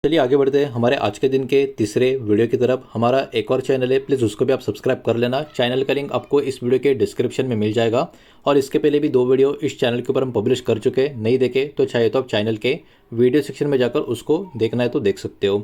चलिए आगे बढ़ते हैं हमारे आज के दिन के तीसरे वीडियो की तरफ। हमारा एक और चैनल है, प्लीज़ उसको भी आप सब्सक्राइब कर लेना। चैनल का लिंक आपको इस वीडियो के डिस्क्रिप्शन में मिल जाएगा। और इसके पहले भी 2 वीडियो इस चैनल के ऊपर हम पब्लिश कर चुके हैं, नहीं देखे तो चाहे तो आप चैनल के वीडियो सेक्शन में जाकर उसको देखना है तो देख सकते हो।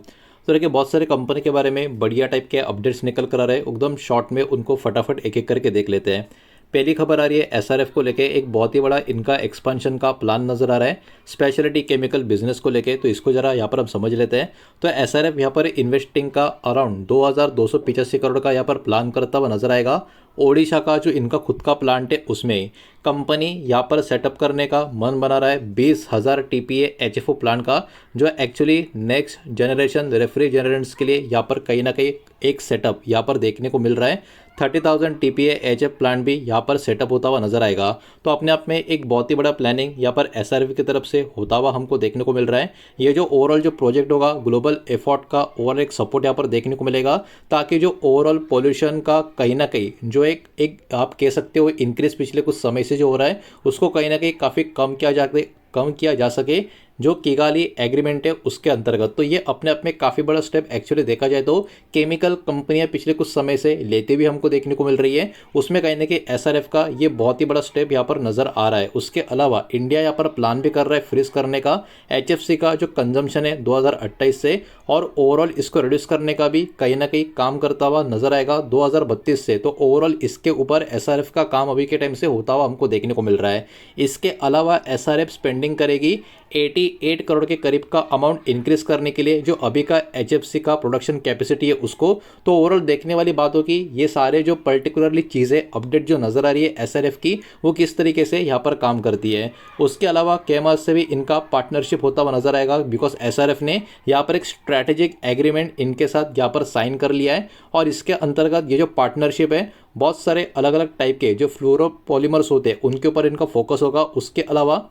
तो देखिए बहुत सारे कंपनी के बारे में बढ़िया टाइप के अपडेट्स निकल कर आ रहे हैं, एकदम शॉर्ट में उनको फटाफट एक एक करके देख लेते हैं। पहली खबर आ रही है एसआरएफ को लेके, एक बहुत ही बड़ा इनका एक्सपांशन का प्लान नजर आ रहा है स्पेशलिटी केमिकल बिजनेस को लेके। तो इसको जरा यहाँ पर हम समझ लेते हैं। तो एसआरएफ यहाँ पर इन्वेस्टिंग का अराउंड 2285 करोड़ का यहाँ पर प्लान करता हुआ नजर आएगा। ओडिशा का जो इनका खुद का प्लांट है उसमें कंपनी यहाँ पर सेटअप करने का मन बना रहा है 20,000 टीपीए एचएफओ प्लांट का, जो एक्चुअली नेक्स्ट जनरेशन रेफ्रिजरेंट्स के लिए यहाँ पर कहीं ना कहीं एक सेटअप यहाँ पर देखने को मिल रहा है। 30,000 टीपीए एचएफ प्लांट भी यहाँ पर सेटअप होता हुआ नजर आएगा। तो अपने आप में एक बहुत ही बड़ा प्लानिंग यहाँ पर एसआरएफ की तरफ से होता हुआ हमको देखने को मिल रहा है। ये जो ओवरऑल जो प्रोजेक्ट होगा ग्लोबल एफर्ट का ओवरऑल एक सपोर्ट यहाँ पर देखने को मिलेगा, ताकि जो ओवरऑल पोल्यूशन का कहीं ना कहीं जो एक आप कह सकते हो इंक्रीज पिछले कुछ समय से जो हो रहा है उसको कहीं ना कहीं काफ़ी कम किया जा सके, जो किगाली एग्रीमेंट है उसके अंतर्गत। तो ये अपने आप में काफ़ी बड़ा स्टेप एक्चुअली देखा जाए तो केमिकल कंपनियां पिछले कुछ समय से लेते भी हमको देखने को मिल रही है, उसमें कहीं ना कहीं एसआरएफ का ये बहुत ही बड़ा स्टेप यहाँ पर नजर आ रहा है। उसके अलावा इंडिया यहाँ पर प्लान भी कर रहा है फ्रीज करने का एचएफसी का जो कंजम्पशन है 2028 से, और ओवरऑल इसको रिड्यूस करने का भी कहीं ना कहीं काम करता हुआ नजर आएगा 2032 से। तो ओवरऑल इसके ऊपर एसआरएफ का काम अभी के टाइम से होता हुआ हमको देखने को मिल रहा है। इसके अलावा एसआरएफ स्पेंडिंग करेगी 88 करोड़ के करीब का अमाउंट इंक्रीज करने के लिए जो अभी का एचएफसी का प्रोडक्शन कैपेसिटी है उसको। तो ओवरऑल देखने वाली बात होगी ये सारे जो पर्टिकुलरली चीज़ें अपडेट जो नज़र आ रही है एसआरएफ की वो किस तरीके से यहाँ पर काम करती है। उसके अलावा केमास से भी इनका पार्टनरशिप होता हुआ नजर आएगा, बिकॉज एसआरएफ ने यहाँ पर एक स्ट्रैटेजिक एग्रीमेंट इनके साथ यहाँ पर साइन कर लिया है। और इसके अंतर्गत ये जो पार्टनरशिप है बहुत सारे अलग अलग टाइप के जो फ्लोरोपॉलीमर्स होते हैं उनके ऊपर इनका फोकस होगा। उसके अलावा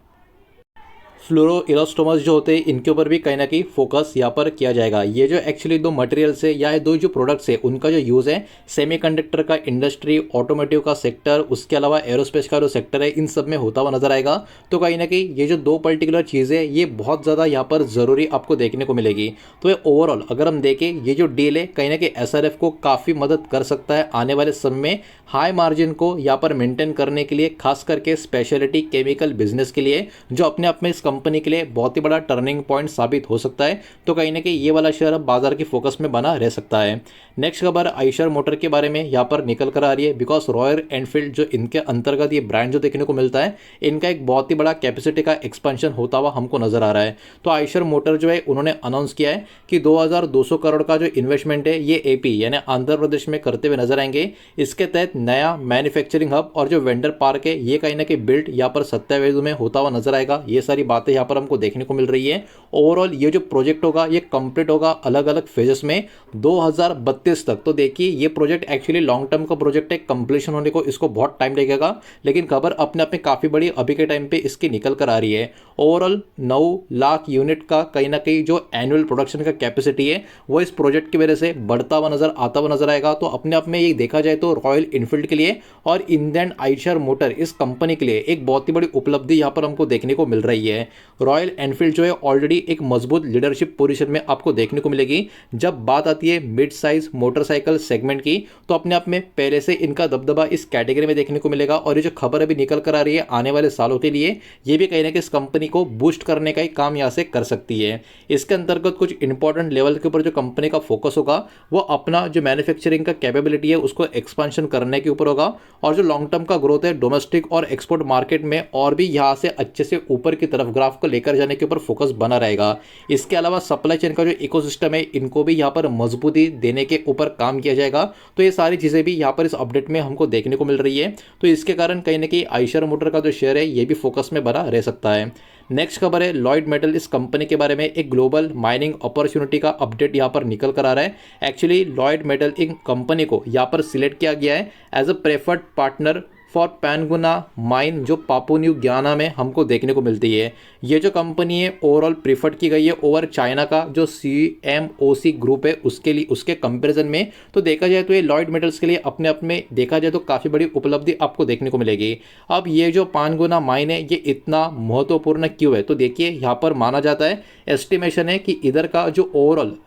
फ्लोरो इलास्टोमर्स जो होते हैं इनके ऊपर भी कहीं ना कहीं फोकस यहाँ पर किया जाएगा। ये जो एक्चुअली 2 मटेरियल्स है या 2 जो प्रोडक्ट्स है उनका जो यूज़ है सेमीकंडक्टर का इंडस्ट्री, ऑटोमोटिव का सेक्टर, उसके अलावा एरोस्पेस का जो सेक्टर है इन सब में होता हुआ नजर आएगा। तो कहीं ना कहीं ये जो 2 पर्टिकुलर चीज़ें ये बहुत ज़्यादा यहाँ पर ज़रूरी आपको देखने को मिलेगी। तो ये ओवरऑल अगर हम देखें ये जो डील है कहीं ना कहीं एसआरएफ को काफ़ी मदद कर सकता है आने वाले समय में हाई मार्जिन को यहाँ पर मेंटेन करने के लिए, खास करके स्पेशलिटी केमिकल बिजनेस के लिए, जो अपने आप में इस कंपनी के लिए बहुत ही बड़ा टर्निंग पॉइंट साबित हो सकता है। तो कहीं ना कहीं ये वाला शेयर अब बाजार की फोकस में बना रह सकता है। नेक्स्ट खबर आइशर मोटर के बारे में यहाँ पर निकल कर आ रही है, बिकॉज रॉयल एनफील्ड जो इनके अंतर्गत ये ब्रांड जो देखने को मिलता है इनका एक बहुत ही बड़ा कैपेसिटी का एक्सपेंशन होता हुआ हमको नजर आ रहा है। तो आइशर मोटर जो है उन्होंने अनाउंस किया है कि 2200 करोड़ का जो इन्वेस्टमेंट है ये एपी यानी आंध्र प्रदेश में करते हुए नजर आएंगे। इसके तहत नया मैन्युफैक्चरिंग हब और जो वेंडर पार्क है ये कहीं ना कहीं बिल्ड यहाँ पर सत्यावेदु में होता हुआ नजर आएगा। ये सारी बातें यहाँ पर हमको देखने को मिल रही है। ओवरऑल ये जो प्रोजेक्ट होगा ये कंप्लीट होगा अलग अलग फेजेस में 2032 तक। तो देखिए ये प्रोजेक्ट एक्चुअली लॉन्ग टर्म का प्रोजेक्ट है, कंप्लीशन होने को इसको बहुत टाइम लगेगा, लेकिन खबर अपने आप में काफी बड़ी अभी के टाइम पे इसकी निकल कर आ रही है। ओवरऑल 9 लाख यूनिट का कहीं ना कहीं जो एनुअल प्रोडक्शन का कैपेसिटी है वो इस प्रोजेक्ट की वजह से बढ़ता हुआ आता हुआ नजर आएगा। तो अपने आप में ये देखा जाए तो रॉयल इनफील्ड के लिए और इंडियन आइशर मोटर इस कंपनी के लिए एक बहुत ही बड़ी उपलब्धि यहाँ पर हमको देखने को मिल रही है। रॉयल एनफील्ड जो है ऑलरेडी एक मजबूत लीडरशिप पोजीशन में आपको देखने को मिलेगी। जब बात आती है मिड साइज मोटरसाइकिल सेगमेंट की तो अपने आप में पहले से इनका दबदबा इस कैटेगरी में देखने को मिलेगा। और ये जो खबर अभी निकल कर आ रही है आने वाले सालों के लिए ये भी कहीं ना कहीं इस कंपनी को बूस्ट करने का ही काम यहाँ से कर सकती है। इसके अंतर्गत कुछ इंपॉर्टेंट लेवल के ऊपर जो कंपनी का फोकस होगा वो अपना जो मैन्युफैक्चरिंग का कैपेबिलिटी है उसको एक्सपांशन करने के ऊपर होगा, और जो लॉन्ग टर्म का ग्रोथ है डोमेस्टिक और एक्सपोर्ट मार्केट में और भी यहाँ से अच्छे से ऊपर की तरफ ग्राफ को लेकर जाने के ऊपर फोकस बना रहेगा। इसके अलावा सप्लाई चेन का जो इकोसिस्टम है इनको भी यहाँ पर मजबूती देने के ऊपर काम किया जाएगा। तो ये सारी चीजें भी यहाँ पर इस अपडेट में हमको देखने को मिल रही है। तो इसके कारण कहीं ना कहीं आइशर मोटर का जो शेयर है ये भी फोकस में बना रह सकता है। नेक्स्ट खबर है लॉयड मेटल इस कंपनी के बारे में, एक ग्लोबल माइनिंग अपॉर्चुनिटी का अपडेट यहाँ पर निकल कर आ रहा है। एक्चुअली लॉयड मेटल इन कंपनी को यहाँ पर सिलेक्ट किया गया है as a preferred partner for Panguna mine जो पापुआ न्यू गियाना में हमको देखने को मिलती है। ये जो कंपनी है ओवरऑल प्रीफर्ड की गई है ओवर चाइना का जो CMOC ग्रुप है उसके लिए, उसके कंपैरिजन में तो देखा जाए तो ये लॉयड मेटल्स के लिए अपने आप में देखा जाए तो काफ़ी बड़ी उपलब्धि आपको देखने को मिलेगी। अब ये जो पैनगुना माइन है ये इतना महत्वपूर्ण क्यों है, तो देखिए यहाँ पर माना जाता है, एस्टिमेशन है कि इधर का जो ओवरऑल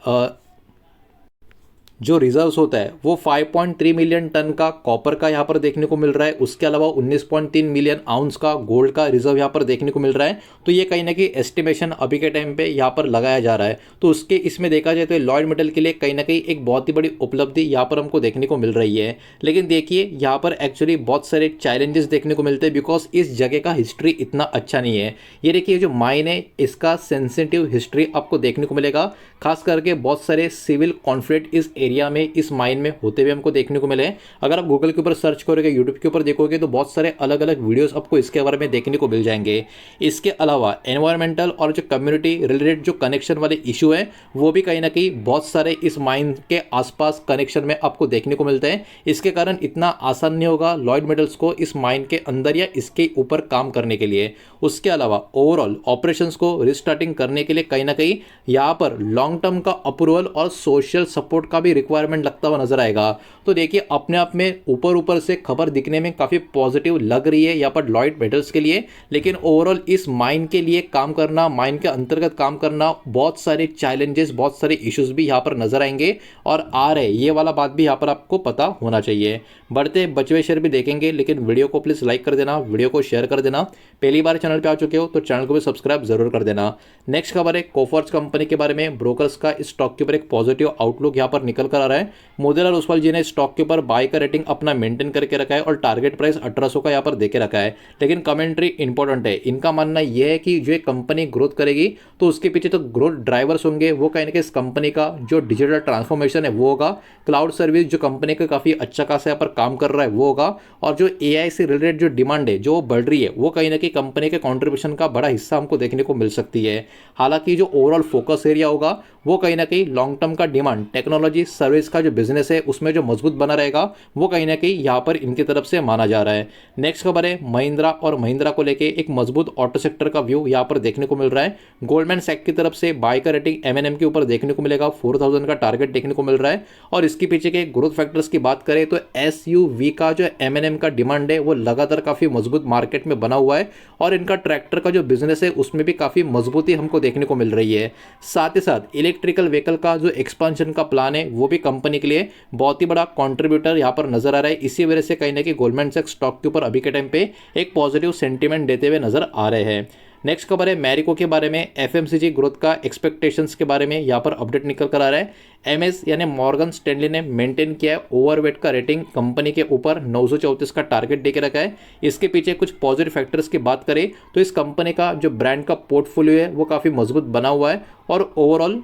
जो रिजर्व्स होता है वो 5.3 मिलियन टन का कॉपर का यहाँ पर देखने को मिल रहा है। उसके अलावा 19.3 मिलियन आउंस का गोल्ड का रिजर्व यहाँ पर देखने को मिल रहा है। तो ये कहीं ना कहीं एस्टिमेशन अभी के टाइम पे यहाँ पर लगाया जा रहा है। तो उसके इसमें देखा जाए तो लॉयड मेटल के लिए कहीं ना कहीं एक बहुत ही बड़ी उपलब्धि यहाँ पर हमको देखने को मिल रही है। लेकिन देखिए यहाँ पर एक्चुअली बहुत सारे चैलेंजेस देखने को मिलते हैं बिकॉज इस जगह का हिस्ट्री इतना अच्छा नहीं है। ये देखिए जो माइन है इसका सेंसिटिव हिस्ट्री आपको देखने को मिलेगा, खास करके बहुत सारे सिविल कॉन्फ्लिक्ट इस एरिया में, इस माइन में होते हुए हमको देखने को मिले। अगर आप गूगल के ऊपर सर्च करोगे, यूट्यूब के ऊपर देखोगे तो बहुत सारे अलग अलग वीडियोस आपको इसके बारे में देखने को मिल जाएंगे। इसके अलावा एनवायरमेंटल और जो कम्युनिटी रिलेटेड जो कनेक्शन वाले इशू है वो भी कहीं ना कहीं बहुत सारे इस माइन के आसपास कनेक्शन में आपको देखने को मिलते हैं। इसके कारण इतना आसान नहीं होगा लॉयड मेटल्स को इस माइन के अंदर या इसके ऊपर काम करने के लिए। उसके अलावा ओवरऑल ऑपरेशंस को रिस्टार्टिंग करने के लिए कहीं ना कहीं यहाँ पर लॉन्ग टर्म का अप्रूवल और सोशल सपोर्ट का भी रिक्वायरमेंट लगता हुआ नजर आएगा। तो देखिए अपने आप में ऊपर ऊपर से खबर दिखने में काफ़ी पॉजिटिव लग रही है यहाँ पर लॉयड मेटल्स के लिए, लेकिन ओवरऑल इस माइन के लिए काम करना, माइन के अंतर्गत काम करना, बहुत सारे चैलेंजेस, बहुत सारे इश्यूज भी यहाँ पर नजर आएंगे और आ रहे। ये वाला बात भी यहाँ पर आपको पता होना चाहिए। बढ़ते बचवे शेयर भी देखेंगे, लेकिन वीडियो को प्लीज़ लाइक कर देना, वीडियो को शेयर कर देना। पहली बार चैनल पे आ चुके हो तो चैनल को भी सब्सक्राइब जरूर कर देना। नेक्स्ट खबर है कोफर्ज कंपनी के बारे में। ब्रोकर्स का इस स्टॉक के ऊपर एक पॉजिटिव आउटलुक यहाँ पर निकल कर आ रहा है। मोतीलाल ओसवाल जी ने स्टॉक के ऊपर बाय का रेटिंग अपना मेंटेन करके रखा है और टारगेट प्राइस 1800 का यहाँ पर देके रखा है। लेकिन कमेंट्री इंपॉर्टेंट है, इनका मानना यह है कि जो एक कंपनी ग्रोथ करेगी तो उसके पीछे तो ग्रोथ ड्राइवर्स होंगे, वो कहीं ना कहीं इस कंपनी का जो डिजिटल ट्रांसफॉर्मेशन है वो होगा, क्लाउड सर्विस जो कंपनी का काफ़ी अच्छा खासा यहाँ पर काम कर रहा है वो होगा, और जो AI से रिलेटेड जो डिमांड है जो बढ़ रही है वो कहीं ना कहीं कंपनी के कॉन्ट्रीब्यूशन का बड़ा हिस्सा हमको देखने को मिल सकती है। हालांकि जो ओवरऑल फोकस एरिया होगा वो कहीं ना कहीं लॉन्ग टर्म का डिमांड, टेक्नोलॉजी सर्विस का जो बिजनेस है उसमें जो मजबूत बना रहेगा वो कहीं ना कहीं यहाँ पर इनकी तरफ से माना जा रहा है। नेक्स्ट खबर है महिंद्रा और महिंद्रा को लेके एक मजबूत ऑटो सेक्टर का व्यू यहाँ पर देखने को मिल रहा है। गोल्डमैन सैक की तरफ से बाय का रेटिंग M&M के ऊपर देखने को मिलेगा, 4000 का टारगेट देखने को मिल रहा है। और इसके पीछे के ग्रोथ फैक्टर्स की बात करें तो SUV का जो M&M का डिमांड है वो लगातार काफी मजबूत मार्केट में बना हुआ है और इनका ट्रैक्टर का जो बिजनेस है उसमें भी काफी मजबूती हमको देखने को मिल रही है। साथ ही साथ इलेक्ट्रिकल व्हीकल का जो एक्सपांशन का प्लान है वो भी कंपनी के लिए बहुत ही बड़ा कंट्रीब्यूटर यहाँ पर नजर आ रहा है। इसी वजह से कहीं ना कहीं गोल्डमैन सैक्स स्टॉक के ऊपर अभी के टाइम पे एक पॉजिटिव सेंटीमेंट देते हुए नजर आ रहे हैं। नेक्स्ट खबर है मैरिको के बारे में। FMCG ग्रोथ का एक्सपेक्टेशंस के बारे में यहाँ पर अपडेट निकल कर आ रहा है। MS यानी मॉर्गन स्टैनली ने मेंटेन किया है ओवरवेट का रेटिंग कंपनी के ऊपर 934 का टारगेट देके रखा है। इसके पीछे कुछ पॉजिटिव फैक्टर्स की बात करें तो इस कंपनी का जो ब्रांड का पोर्टफोलियो है वो काफ़ी मजबूत बना हुआ है और ओवरऑल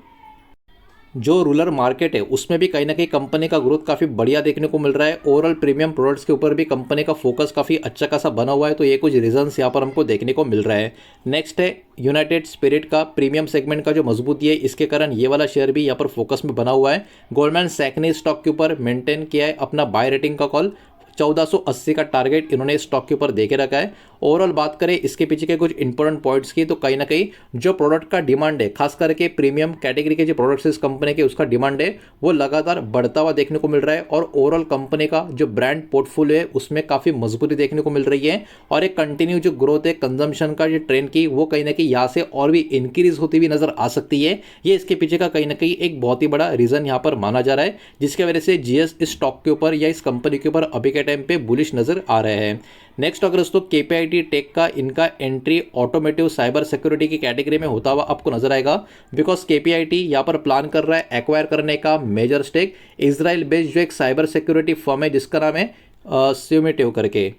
जो रूरल मार्केट है उसमें भी कहीं ना कहीं कंपनी का ग्रोथ काफ़ी बढ़िया देखने को मिल रहा है। ओवरऑल प्रीमियम प्रोडक्ट्स के ऊपर भी कंपनी का फोकस काफ़ी अच्छा खासा बना हुआ है। तो ये कुछ रीजंस यहाँ पर हमको देखने को मिल रहा है। नेक्स्ट है यूनाइटेड स्पिरिट का प्रीमियम सेगमेंट का जो मजबूती है इसके कारण ये वाला शेयर भी यहाँ पर फोकस में बना हुआ है। गोल्डमैन सैक ने स्टॉक के ऊपर मेंटेन किया है अपना बाय रेटिंग का कॉल, 1480 का टारगेट इन्होंने स्टॉक के ऊपर देके रखा है। ओवरऑल बात करें इसके पीछे के कुछ इंपॉर्टेंट पॉइंट्स की तो कहीं ना कहीं जो प्रोडक्ट का डिमांड है, खास करके प्रीमियम कैटेगरी के जो प्रोडक्ट्स इस कंपनी के उसका डिमांड है वो लगातार बढ़ता हुआ देखने को मिल रहा है और ओवरऑल कंपनी का जो ब्रांड पोर्टफोलियो है उसमें काफ़ी मजबूती देखने को मिल रही है और एक कंटिन्यू जो ग्रोथ है कंजम्पशन का जो ट्रेंड की वो कहीं ना कहीं यहाँ से और भी इंक्रीज होती हुई नजर आ सकती है। ये इसके पीछे का कहीं ना कहीं एक बहुत ही बड़ा रीजन यहाँ पर माना जा रहा है जिसकी वजह से GS इस स्टॉक के ऊपर या इस कंपनी के ऊपर अभी के टाइम पे बुलिश नजर आ रहे हैं। नेक्स्ट अगर दोस्तों KPIT टेक का इनका एंट्री ऑटोमेटिव साइबर सिक्योरिटी की कैटेगरी में होता हुआ आपको नजर आएगा बिकॉज KPIT यहाँ पर प्लान कर रहा है एक्वायर करने का मेजर स्टेक इजराइल बेस्ड जो एक साइबर सिक्योरिटी फर्म है जिसका नाम है स्यूमेटिव करके।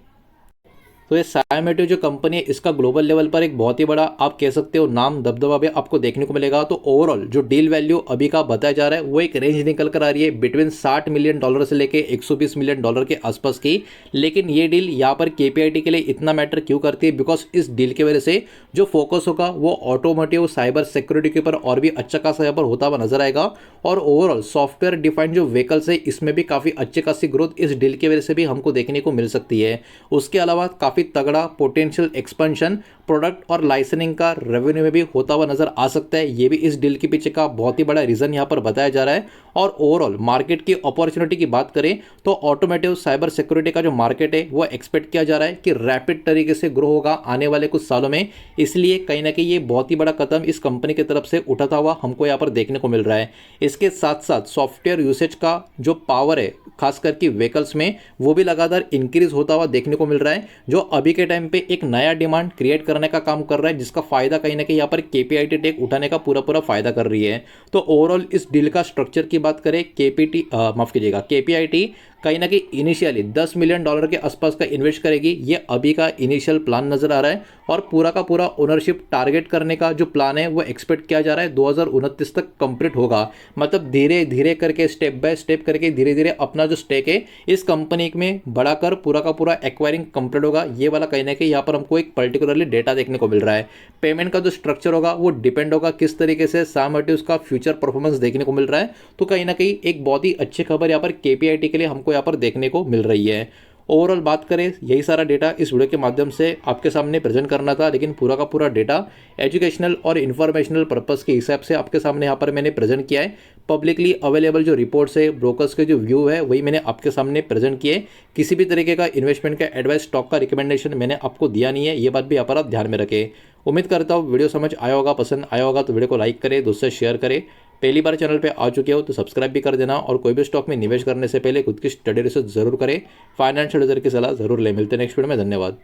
तो ये सायमेटिव जो कंपनी है इसका ग्लोबल लेवल पर एक बहुत ही बड़ा आप कह सकते हो नाम दबदबा भी आपको देखने को मिलेगा। तो ओवरऑल जो डील वैल्यू अभी का बताया जा रहा है वो एक रेंज निकल कर आ रही है बिटवीन $60 मिलियन से लेके $120 मिलियन के आसपास की। लेकिन ये डील यहाँ पर केपीआईटी के लिए इतना मैटर क्यों करती है, बिकॉज इस डील की वजह से जो फोकस होगा वो ऑटोमोटिव साइबर सिक्योरिटी के ऊपर और भी अच्छा खासा यहाँ पर होता हुआ नजर आएगा। और ओवरऑल सॉफ्टवेयर डिफाइंड जो व्हीकल्स है इसमें भी काफ़ी अच्छी खासी ग्रोथ इस डील की वजह से भी हमको देखने को मिल सकती है। उसके अलावा काफ़ी तगड़ा पोटेंशियल एक्सपेंशन प्रोडक्ट और लाइसेंसिंग का रेवेन्यू में भी होता हुआ नजर आ सकता है। ये भी इस डील के पीछे का बहुत ही बड़ा रीजन यहाँ पर बताया जा रहा है। और ओवरऑल मार्केट की अपॉर्चुनिटी की बात करें तो ऑटोमेटिव साइबर सिक्योरिटी का जो मार्केट है वो एक्सपेक्ट किया जा रहा है कि रैपिड तरीके से ग्रो होगा आने वाले कुछ सालों में। इसलिए कहीं ना कहीं ये बहुत ही बड़ा कदम इस कंपनी की तरफ से उठाता हुआ हमको यहाँ पर देखने को मिल रहा है। इसके साथ साथ सॉफ्टवेयर यूसेज का जो पावर है खास करके व्हीकल्स में वो भी लगातार इंक्रीज होता हुआ देखने को मिल रहा है, जो अभी के टाइम पे एक नया डिमांड क्रिएट करने का काम कर रहा है, जिसका फायदा कहीं ना कहीं यहाँ पर केपीआईटी टेक उठाने का पूरा फायदा कर रही है। तो ओवरऑल इस डील का स्ट्रक्चर की बात करें केपीआईटी कहीं ना कहीं इनिशियली $10 मिलियन के आसपास का इन्वेस्ट करेगी। ये अभी का इनिशियल प्लान नजर आ रहा है और पूरा का पूरा ओनरशिप टारगेट करने का जो प्लान है वो एक्सपेक्ट किया जा रहा है 2029 तक कंप्लीट होगा। मतलब धीरे धीरे करके स्टेप बाय स्टेप करके धीरे धीरे अपना जो स्टेक है इस कंपनी में बढ़ाकर पूरा का पूरा एक्वायरिंग कंप्लीट होगा। ये वाला कहीं ना कहीं यहाँ पर हमको एक पर्टिकुलरली डेटा देखने को मिल रहा है। पेमेंट का जो स्ट्रक्चर होगा वो डिपेंड होगा किस तरीके से सायमेटिव का फ्यूचर परफॉर्मेंस देखने को मिल रहा है। तो कहीं ना कहीं एक बहुत ही अच्छी खबर यहाँ पर केपीआईटी के लिए हमको यहाँ पर देखने को मिल रही है। ओवरऑल बात करें यही सारा डेटा इस वीडियो के माध्यम से आपके सामने प्रेजेंट करना था, लेकिन पूरा का पूरा डेटा एजुकेशनल और इन्फॉर्मेशनल पर्पस के हिसाब से आपके सामने यहाँ पर मैंने प्रेजेंट किया है। पब्लिकली अवेलेबल जो रिपोर्ट्स है ब्रोकर्स के जो व्यू है वही मैंने आपके सामने प्रेजेंट किए। किसी भी तरीके का इन्वेस्टमेंट का एडवाइस स्टॉक का रिकमेंडेशन मैंने आपको दिया नहीं है, ये बात भी यहाँ पर आप ध्यान में रखें। उम्मीद करता हूँ वीडियो समझ आया होगा, पसंद आया होगा तो वीडियो को लाइक करें, दोस्तों से शेयर करें। पहली बार चैनल पे आ चुके हो तो सब्सक्राइब भी कर देना और कोई भी स्टॉक में निवेश करने से पहले खुद की स्टडी रिसर्च जरूर करें, फाइनेंशियल एडवाइजर की सलाह जरूर ले। मिलते हैं नेक्स्ट वीडियो में, धन्यवाद।